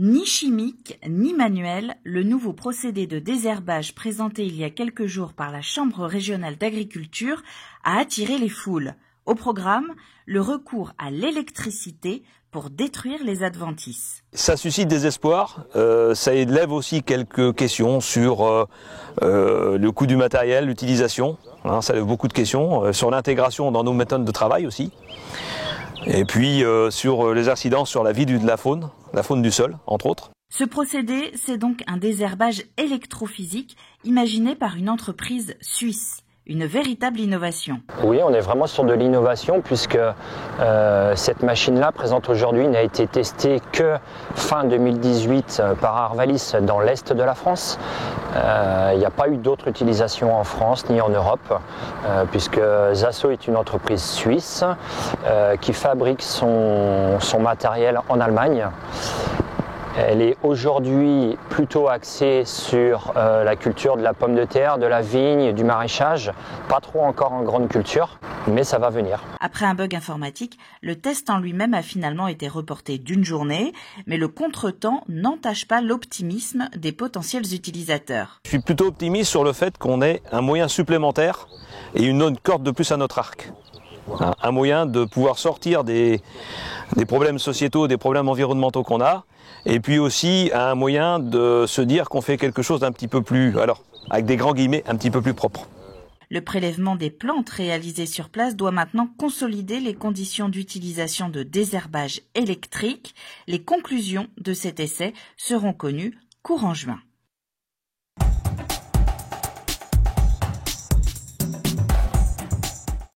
Ni chimique, ni manuel, le nouveau procédé de désherbage présenté il y a quelques jours par la Chambre régionale d'agriculture a attiré les foules. Au programme, le recours à l'électricité pour détruire les adventices. Ça suscite des espoirs, ça élève aussi quelques questions sur le coût du matériel, l'utilisation, ça lève beaucoup de questions, sur l'intégration dans nos méthodes de travail aussi, et puis sur les incidences sur la vie de la faune du sol, entre autres. Ce procédé, c'est donc un désherbage électrophysique imaginé par une entreprise suisse. Une véritable innovation. Oui, on est vraiment sur de l'innovation puisque cette machine-là présente aujourd'hui n'a été testée que fin 2018 par Arvalis dans l'est de la France. Il n'y a pas eu d'autre utilisation en France ni en Europe puisque Zasso est une entreprise suisse qui fabrique son matériel en Allemagne. Elle est aujourd'hui plutôt axée sur la culture de la pomme de terre, de la vigne, du maraîchage. Pas trop encore en grande culture, mais ça va venir. Après un bug informatique, le test en lui-même a finalement été reporté d'une journée, mais le contretemps n'entache pas l'optimisme des potentiels utilisateurs. Je suis plutôt optimiste sur le fait qu'on ait un moyen supplémentaire et une autre corde de plus à notre arc. Un moyen de pouvoir sortir des problèmes sociétaux, des problèmes environnementaux qu'on a, et puis aussi un moyen de se dire qu'on fait quelque chose d'un petit peu plus, alors avec des grands guillemets, un petit peu plus propre. Le prélèvement des plantes réalisées sur place doit maintenant consolider les conditions d'utilisation de désherbage électrique. Les conclusions de cet essai seront connues courant juin.